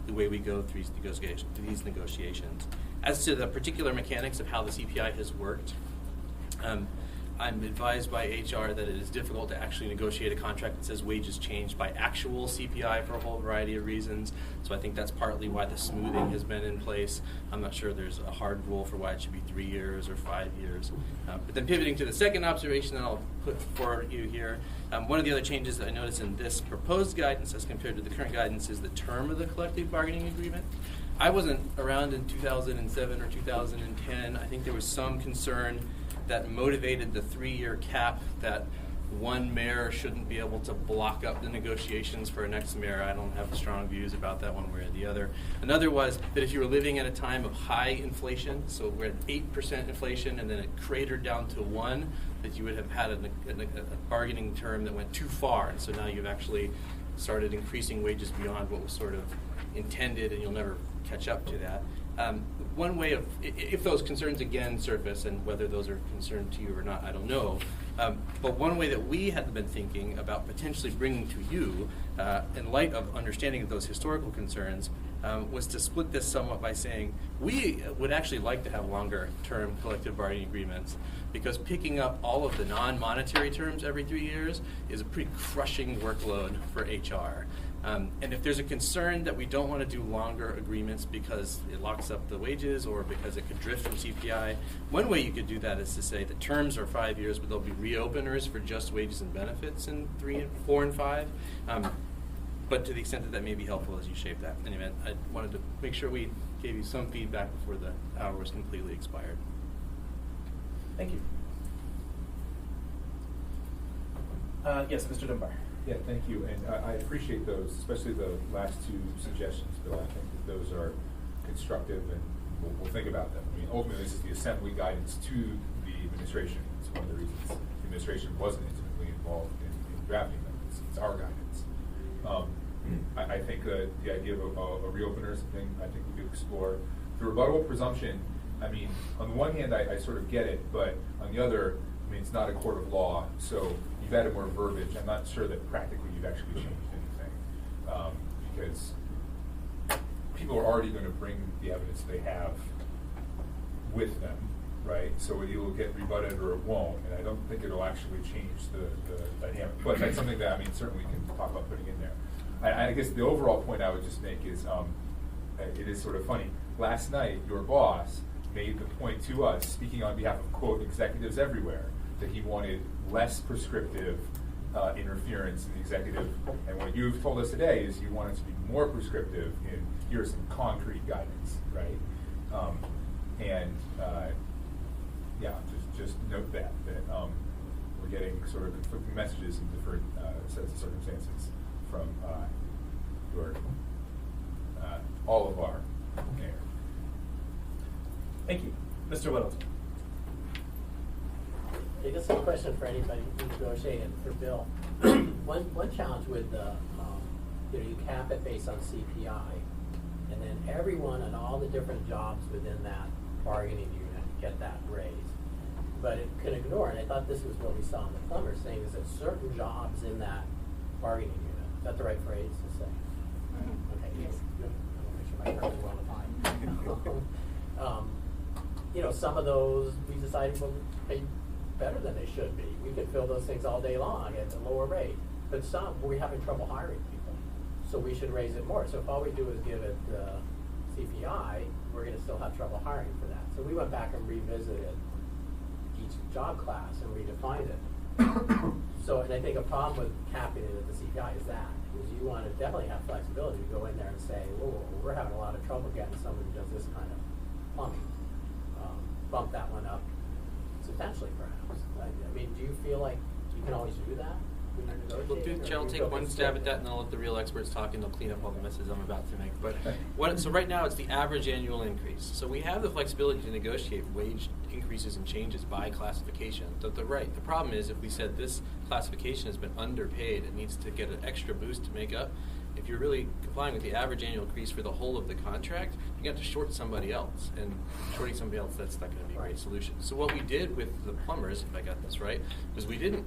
the way we go through these negotiations. As to the particular mechanics of how the CPI has worked, I'm advised by HR that it is difficult to actually negotiate a contract that says wages changed by actual CPI for a whole variety of reasons. So I think that's partly why the smoothing has been in place. I'm not sure there's a hard rule for why it should be 3 years or 5 years. But then pivoting to the second observation that I'll put forward you here, one of the other changes that I noticed in this proposed guidance as compared to the current guidance is the term of the collective bargaining agreement. I wasn't around in 2007 or 2010. I think there was some concern that motivated the 3-year cap that one mayor shouldn't be able to block up the negotiations for a next mayor. I don't have strong views about that one way or the other. Another was that if you were living at a time of high inflation, so we're at 8% inflation and then it cratered down to 1, that you would have had a bargaining term that went too far. And so now you've actually started increasing wages beyond what was sort of intended, and you'll never catch up to that. One way of, if those concerns again surface, and whether those are concerned to you or not, I don't know, but one way that we had been thinking about potentially bringing to you, in light of understanding of those historical concerns, was to split this somewhat by saying we would actually like to have longer term collective bargaining agreements, because picking up all of the non-monetary terms every 3 years is a pretty crushing workload for HR. And if there's a concern that we don't want to do longer agreements because it locks up the wages or because it could drift from CPI, one way you could do that is to say the terms are 5 years, but there'll be reopeners for just wages and benefits in 3 and 4 and 5. But to the extent that that may be helpful as you shape that. Anyway, I wanted to make sure we gave you some feedback before the hour was completely expired. Thank you. Yes, Mr. Dunbar. Yeah, thank you, and I appreciate those, especially the last 2 suggestions, Bill. I think that those are constructive, and we'll think about them. I mean, ultimately, this is the assembly guidance to the administration. It's one of the reasons the administration wasn't intimately involved in drafting them. It's our guidance. I think the idea of a reopener is something I think we could explore. The rebuttable presumption, I mean, on the one hand, I sort of get it, but on the other, I mean, it's not a court of law, so you've added more verbiage. I'm not sure that practically you've actually changed anything, because people are already going to bring the evidence they have with them, right? So it will get rebutted or it won't, and I don't think it'll actually change the dynamic. But that's something that, I mean, certainly we can talk about putting in there. I guess the overall point I would just make is, it is sort of funny. Last night, your boss made the point to us, speaking on behalf of, quote, executives everywhere, that he wanted less prescriptive interference in the executive. And what you've told us today is you want it to be more prescriptive in here's some concrete guidance, right? Yeah, just note that we're getting sort of conflicting messages in different sets of circumstances from all of our mayor. Thank you. Mr. Whittleton. I guess a question for anybody who's negotiating for Bill. One challenge with you cap it based on CPI, and then everyone and all the different jobs within that bargaining unit get that raise. But it can ignore, and I thought this was what we saw in the plumber saying, is that certain jobs in that bargaining unit, is that the right phrase to say? Okay, yes. I want to make sure my term is well defined. Some of those we decided will pay better than they should be. We could fill those things all day long at a lower rate. But some, we're having trouble hiring people. So we should raise it more. So if all we do is give it CPI, we're going to still have trouble hiring for that. So we went back and revisited each job class and redefined it. So, and I think a problem with capping it at the CPI is that, is you want to definitely have flexibility to go in there and say, whoa, we're having a lot of trouble getting someone who does this kind of plumbing. Bump that one up substantially, perhaps. I mean, do you feel like you can always do that when you're negotiating? Well, I'll or do you take feel one it's stab at different? that, and I'll let the real experts talk, and they'll clean up all the messes I'm about to make. But so right now, it's the average annual increase. So we have the flexibility to negotiate wage increases and changes by classification. They're right. The problem is if we said this classification has been underpaid, it needs to get an extra boost to make up. If you're really complying with the average annual increase for the whole of the contract, you have to short somebody else. And shorting somebody else, that's not going to be a great solution. So what we did with the plumbers, if I got this right, was we didn't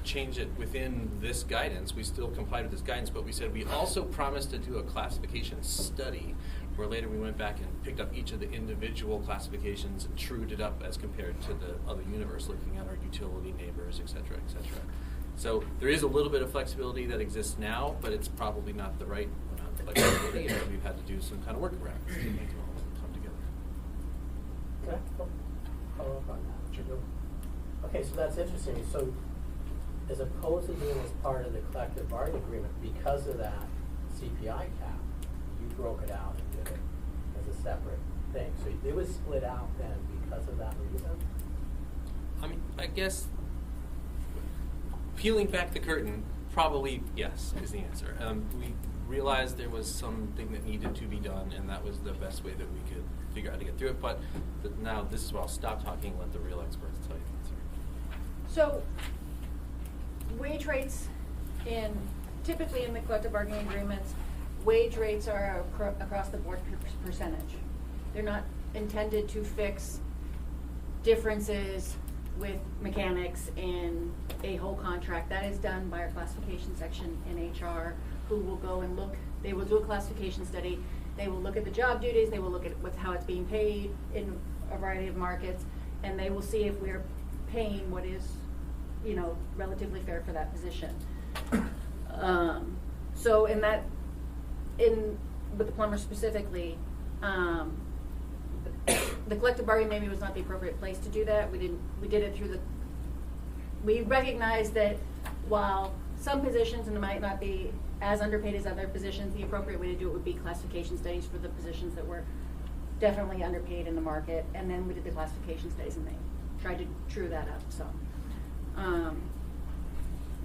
change it within this guidance. We still complied with this guidance, but we said we also promised to do a classification study where later we went back and picked up each of the individual classifications and trued it up as compared to the other universe, looking at our utility neighbors, et cetera, et cetera. So there is a little bit of flexibility that exists now, but it's probably not the right amount of flexibility, and we've had to do some kind of workarounds to make it all come together. Can I follow up on that? Sure. Okay, so that's interesting. So as opposed to doing as part of the collective bargaining agreement, because of that CPI cap, you broke it out and did it as a separate thing. So it was split out then because of that reason? I mean, I guess peeling back the curtain, probably yes is the answer. We realized there was something that needed to be done, and that was the best way that we could figure out how to get through it. But now this is where I'll stop talking and let the real experts tell you the answer. So, wage rates typically in the collective bargaining agreements, wage rates are across the board percentage. They're not intended to fix differences with mechanics in a whole contract. That is done by our classification section in HR, who will go and look. They will do a classification study. They will look at the job duties. They will look at how it's being paid in a variety of markets, and they will see if we're paying what is, relatively fair for that position. So with the plumber specifically, the collective bargaining maybe was not the appropriate place to do that. We did it through we recognized that while some positions might not be as underpaid as other positions, the appropriate way to do it would be classification studies for the positions that were definitely underpaid in the market, and then we did the classification studies and they tried to true that up. So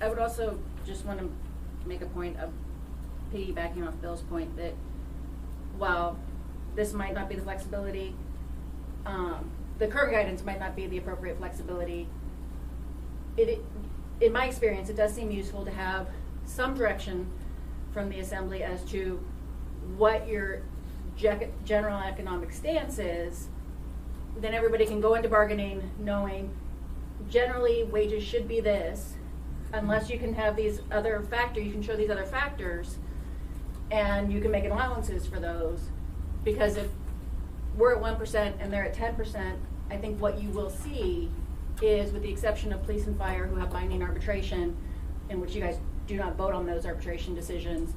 I would also just want to make a point of piggybacking off Bill's point that while this might not be the flexibility, the current guidance might not be the appropriate flexibility. In my experience, it does seem useful to have some direction from the assembly as to what your general economic stance is. Then everybody can go into bargaining knowing generally wages should be this, unless you can have these other factors, you can show these other factors, and you can make allowances for those. Because if we're at 1% and they're at 10%, I think what you will see is, with the exception of police and fire who have binding arbitration, in which you guys do not vote on those arbitration decisions,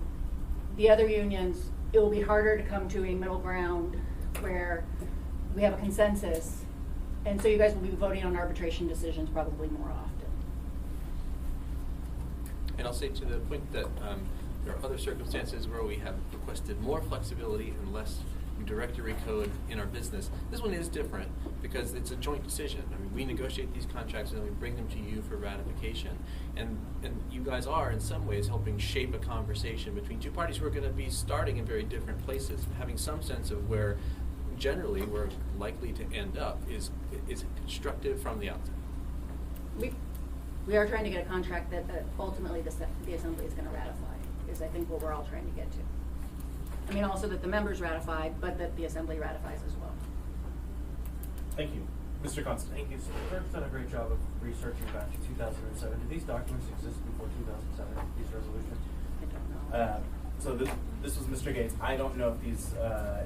the other unions, it will be harder to come to a middle ground where we have a consensus. And so you guys will be voting on arbitration decisions probably more often. And I'll say to the point that there are other circumstances where we have requested more flexibility and less directory code in our business. This one is different because it's a joint decision. I mean, we negotiate these contracts and then we bring them to you for ratification. And you guys are, in some ways, helping shape a conversation between two parties who are going to be starting in very different places, having some sense of where generally we're likely to end up is constructive from the outset. We are trying to get a contract that ultimately the Assembly is going to ratify, is I think what we're all trying to get to. I mean, also that the members ratify, but that the Assembly ratifies as well. Thank you. Mr. Constant. Thank you. So the clerk's done a great job of researching back to 2007. Did these documents exist before 2007, these resolutions? I don't know. So this was Mr. Gates. I don't know if these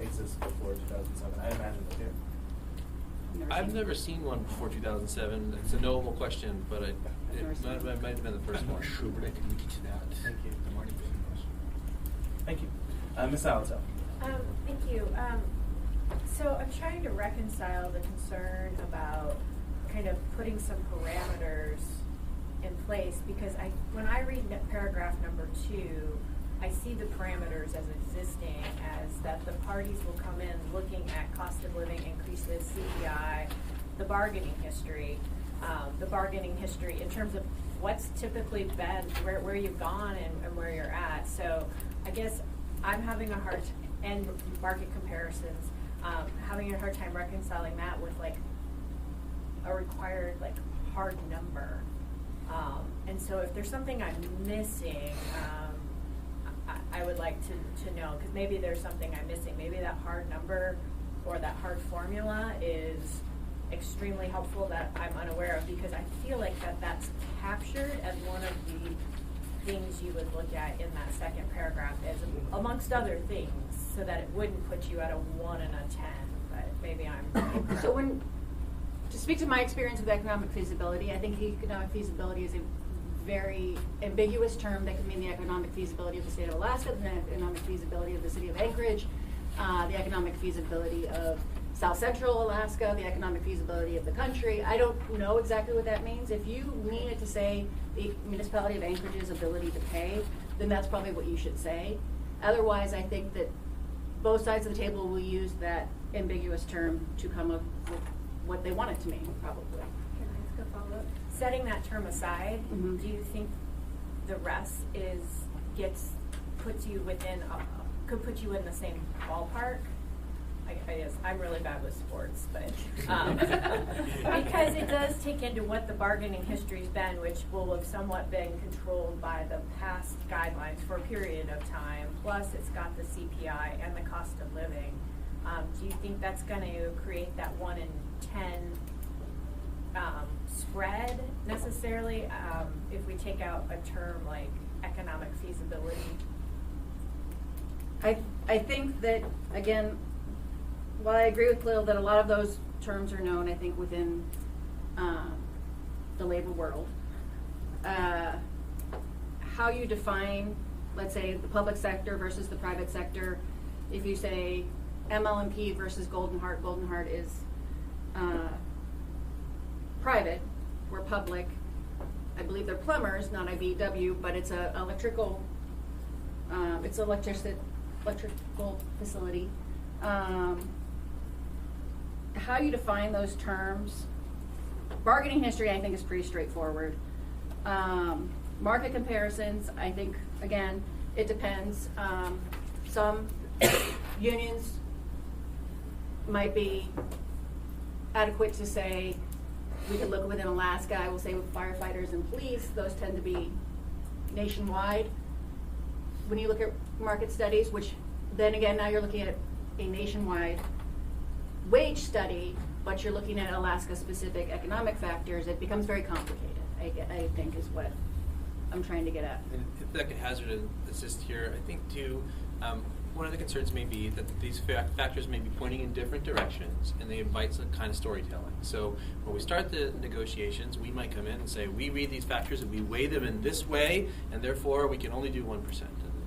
exist before 2007. I imagine they do. I've never seen one before 2007. It's a knowable question, but it might have been the first I'm one. not sure, but I can look into that. Thank you. The morning Thank you. Ms. Alito. Thank you. So I'm trying to reconcile the concern about kind of putting some parameters in place, because when I read paragraph number 2, I see the parameters as existing as that the parties will come in looking at cost of living increases, CPI, the bargaining history in terms of what's typically been, where you've gone and where you're at. So I guess I'm having a hard and market comparisons, having a hard time reconciling that with like a required like hard number. And so if there's something I'm missing, I would like to know, because maybe there's something I'm missing. Maybe that hard number or that hard formula is extremely helpful that I'm unaware of, because I feel like that's captured as one of the things you would look at in that second paragraph as amongst other things, so that it wouldn't put you at a 1 and a 10, but maybe I'm So to speak to my experience with economic feasibility, I think economic feasibility is a very ambiguous term that can mean the economic feasibility of the state of Alaska, the economic feasibility of the city of Anchorage, the economic feasibility of South Central Alaska, the economic feasibility of the country. I don't know exactly what that means. If you mean it to say the municipality of Anchorage's ability to pay, then that's probably what you should say. Otherwise, I think that both sides of the table will use that ambiguous term to come up with what they want it to mean, probably. Can I ask a follow-up? Setting that term aside, do you think the rest puts you within, could put you in the same ballpark? I guess I'm really bad with sports, but because it does take into what the bargaining history's been, which will have somewhat been controlled by the past guidelines for a period of time. Plus, it's got the CPI and the cost of living. Do you think that's going to create that 1 in 10 spread necessarily? If we take out a term like economic feasibility. I think that, again, while I agree with Khalil that a lot of those terms are known, I think, within the labor world, how you define, let's say, the public sector versus the private sector, if you say ML&P versus Golden Heart is private, we're public. I believe they're plumbers, not IBEW, but it's an electrical facility. How you define those terms, bargaining history, I think, is pretty straightforward. Market comparisons, I think, again, it depends. Some unions might be adequate to say, we could look within Alaska. I will say with firefighters and police, those tend to be nationwide. When you look at market studies, which then again, now you're looking at a nationwide wage study, but you're looking at Alaska-specific economic factors, it becomes very complicated, I think is what I'm trying to get at. And if I could hazard an assist here, I think too, one of the concerns may be that these factors may be pointing in different directions, and they invite some kind of storytelling. So when we start the negotiations, we might come in and say, we read these factors and we weigh them in this way, and therefore we can only do 1%.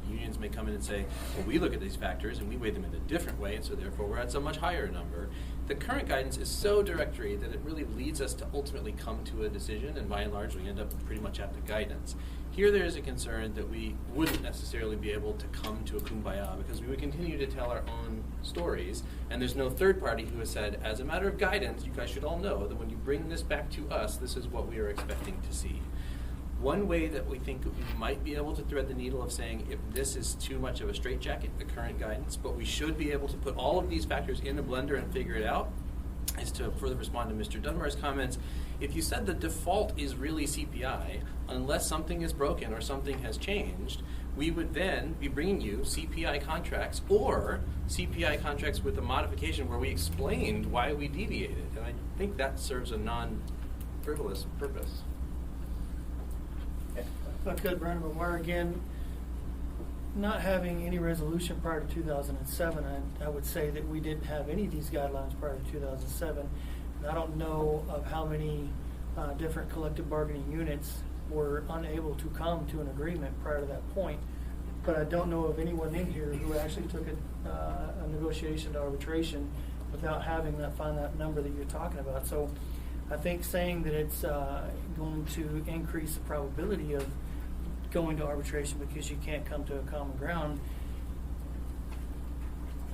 Unions may come in and say, well, we look at these factors and we weigh them in a different way, and so therefore we're at some much higher number. The current guidance is so directory that it really leads us to ultimately come to a decision, and by and large we end up pretty much at the guidance. Here there is a concern that we wouldn't necessarily be able to come to a kumbaya, because we would continue to tell our own stories, and there's no third party who has said, as a matter of guidance, you guys should all know that when you bring this back to us, this is what we are expecting to see. One way that we think we might be able to thread the needle of saying if this is too much of a straitjacket, the current guidance, but we should be able to put all of these factors in a blender and figure it out, is to further respond to Mr. Dunbar's comments. If you said the default is really CPI, unless something is broken or something has changed, we would then be bringing you CPI contracts or CPI contracts with a modification where we explained why we deviated. And I think that serves a non-frivolous purpose. If I could, Brandon, but where again, not having any resolution prior to 2007, I would say that we didn't have any of these guidelines prior to 2007. And I don't know of how many different collective bargaining units were unable to come to an agreement prior to that point. But I don't know of anyone in here who actually took a negotiation to arbitration without having that number that you're talking about. So I think saying that it's going to increase the probability of going to arbitration because you can't come to a common ground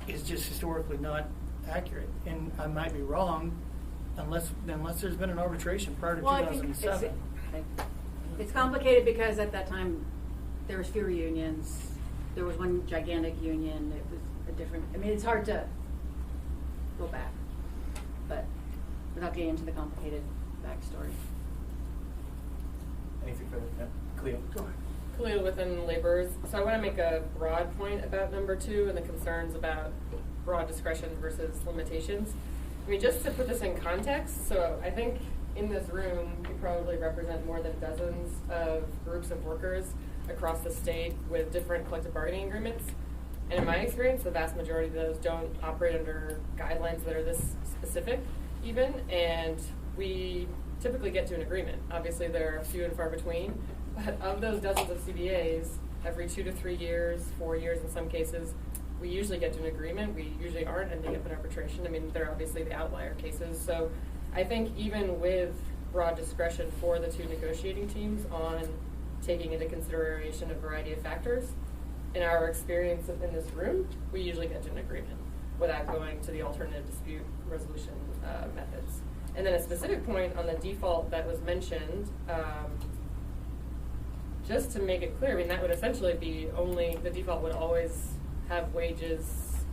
is just historically not accurate. And I might be wrong, unless there's been an arbitration prior to Well, I think 2007. it's complicated because at that time, there was fewer unions. There was one gigantic union. It was a different, I mean, it's hard to go back, but without getting into the complicated backstory. Anything further? Yeah. Cleo. Go ahead. Cleo within laborers. So I want to make a broad point about number 2 and the concerns about broad discretion versus limitations. I mean, just to put this in context, so I think in this room, we probably represent more than dozens of groups of workers across the state with different collective bargaining agreements. And in my experience, the vast majority of those don't operate under guidelines that are this specific even, and we typically get to an agreement. Obviously, there are few and far between, but of those dozens of CBAs, every 2 to 3 years, 4 years in some cases, we usually get to an agreement. We usually aren't ending up in arbitration. I mean, they're obviously the outlier cases. So I think even with broad discretion for the 2 negotiating teams on taking into consideration a variety of factors, in our experience in this room, we usually get to an agreement without going to the alternative dispute resolution methods. And then a specific point on the default that was mentioned, just to make it clear, I mean, that would essentially be only, the default would always have wages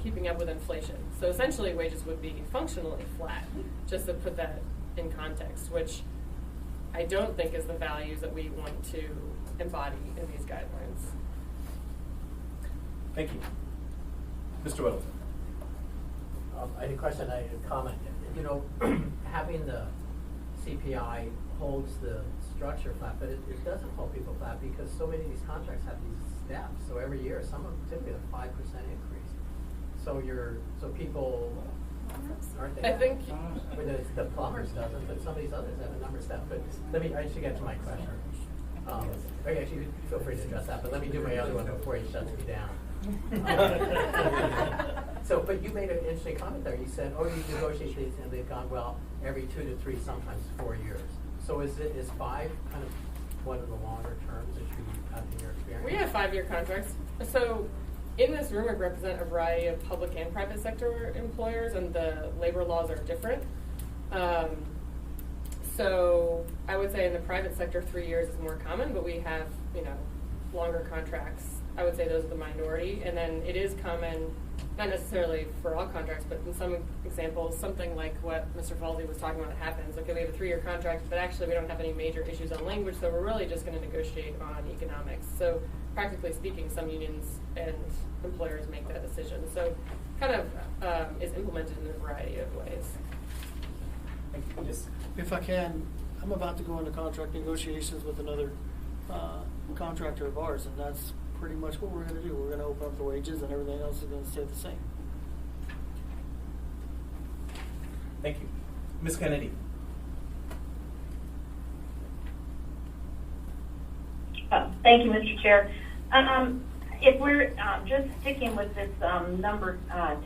keeping up with inflation. So essentially wages would be functionally flat, just to put that in context, which I don't think is the values that we want to embody in these guidelines. Thank you. Mr. Whittleton. I had a question, I had a comment. You know, having the CPI holds the structure flat, but it doesn't hold people flat because so many of these contracts have these steps. So every year, some of them typically a 5% increase. So people, aren't they? I think the plumbers doesn't, but some of these others have a number of steps. But I should get to my question. Actually, feel free to address that, but let me do my other one before he shuts me down. But you made an interesting comment there. You said, oh, you negotiate these and they've gone well every 2 to 3, sometimes 4 years. So is 5 kind of one of the longer terms that you have in your experience? We have 5-year contracts. So in this room, we represent a variety of public and private sector employers, and the labor laws are different. So I would say in the private sector, 3 years is more common, but we have, longer contracts. I would say those are the minority. And then it is common, not necessarily for all contracts, but in some examples, something like what Mr. Falsey was talking about happens. Okay, we have a 3-year contract, but actually we don't have any major issues on language, so we're really just going to negotiate on economics. So practically speaking, some unions and employers make that decision. So kind of is implemented in a variety of ways. Thank you. Yes. If I can, I'm about to go into contract negotiations with another contractor of ours, and that's pretty much what we're going to do. We're going to open up the wages, and everything else is going to stay the same. Thank you. Ms. Kennedy. Thank you, Mr. Chair. If we're just sticking with this number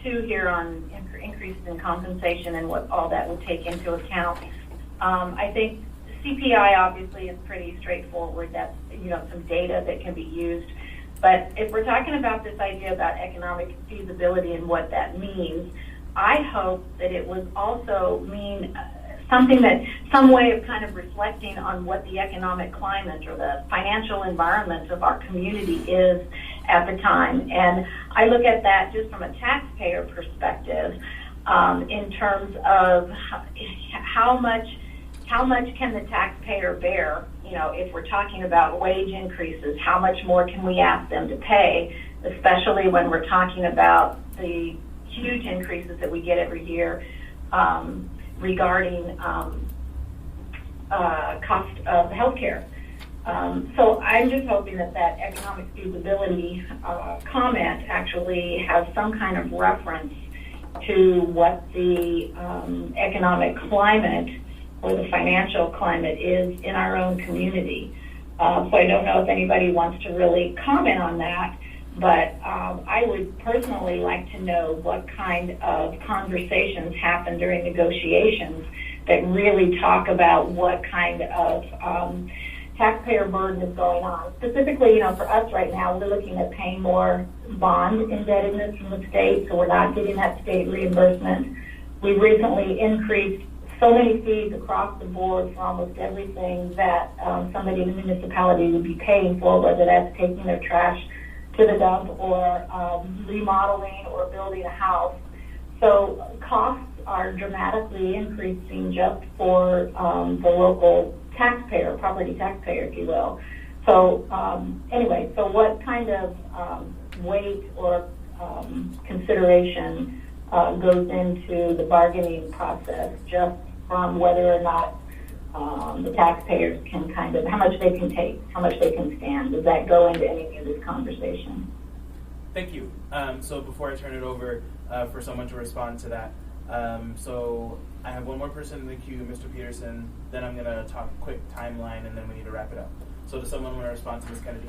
2 here on increases in compensation and what all that will take into account, I think CPI obviously is pretty straightforward. That's some data that can be used. But if we're talking about this idea about economic feasibility and what that means, I hope that it would also mean some way of kind of reflecting on what the economic climate or the financial environment of our community is at the time. And I look at that just from a taxpayer perspective in terms of how much can the taxpayer bear? If we're talking about wage increases, how much more can we ask them to pay, especially when we're talking about the huge increases that we get every year regarding cost of healthcare. So I'm just hoping that economic feasibility comment actually has some kind of reference to what the economic climate or the financial climate is in our own community. So I don't know if anybody wants to really comment on that, but I would personally like to know what kind of conversations happen during negotiations that really talk about what kind of taxpayer burden is going on. Specifically, for us right now, we're looking at paying more bond indebtedness from the state, so we're not getting that state reimbursement. We've recently increased so many fees across the board for almost everything that somebody in the municipality would be paying for, whether that's taking their trash to the dump or remodeling or building a house. So costs are dramatically increasing just for the local taxpayer, property taxpayer, if you will. So anyway, so what kind of weight or consideration goes into the bargaining process just from whether or not the taxpayers can kind of, how much they can take, how much they can stand? Does that go into any of this conversation? Thank you. So before I turn it over for someone to respond to that, so I have one more person in the queue, Mr. Peterson, then I'm going to talk quick timeline, and then we need to wrap it up. So does someone want to respond to Ms. Kennedy?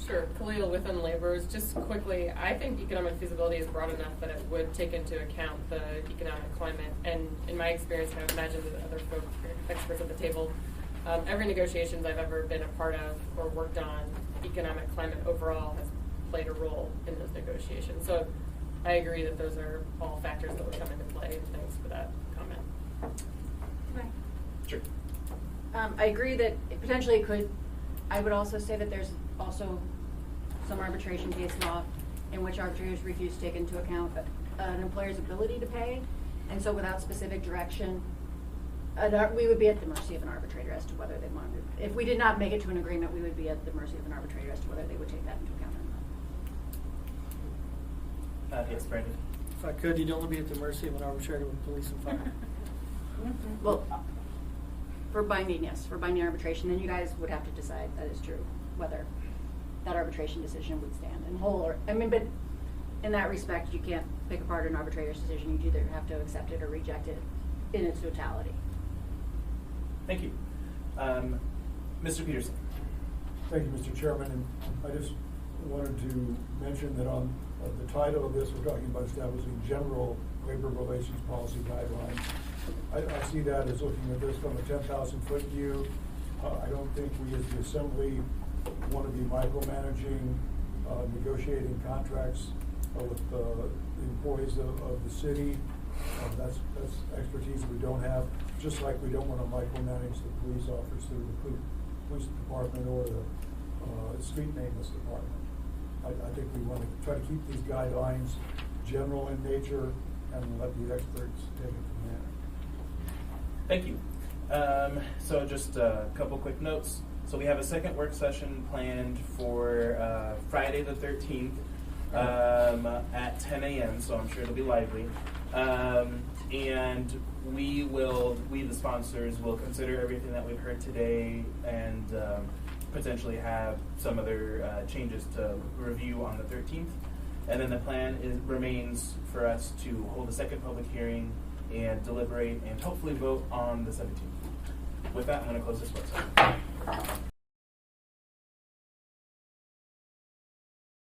Sure. Khalil, within laborers, just quickly, I think economic feasibility is broad enough that it would take into account the economic climate. And in my experience, and I would imagine that other folks, experts at the table, every negotiations I've ever been a part of or worked on, economic climate overall has played a role in those negotiations. So I agree that those are all factors that would come into play, and thanks for that comment. Right. Sure. I agree that it potentially could. I would also say that there's also some arbitration case law in which arbitrators refuse to take into account an employer's ability to pay, and so without specific direction, we would be at the mercy of an arbitrator as to whether they wanted to. If we did not make it to an agreement, we would be at the mercy of an arbitrator as to whether they would take that into account or not. Yes, Brandon. If I could, you'd only be at the mercy of an arbitrator with police and fire. Well, for binding, yes, for binding arbitration, then you guys would have to decide, that is true, whether that arbitration decision would stand in whole or, but in that respect, you can't pick apart an arbitrator's decision. You either have to accept it or reject it in its totality. Thank you. Mr. Peterson. Thank you, Mr. Chairman. And I just wanted to mention that on the title of this, we're talking about establishing general labor relations policy guidelines. I see that as looking at this from a 10,000-foot view. I don't think we as the Assembly want to be micromanaging negotiating contracts with the employees of the city. That's expertise we don't have, just like we don't want to micromanage the police officer, the police department, or the street maintenance department. I think we want to try to keep these guidelines general in nature and let the experts take it from there. Thank you. So just a couple quick notes. So we have a second work session planned for Friday the 13th at 10 a.m., so I'm sure it'll be lively. And we the sponsors, will consider everything that we've heard today and potentially have some other changes to review on the 13th. And then the plan remains for us to hold a second public hearing and deliberate and hopefully vote on the 17th. With that, I'm going to close this work session.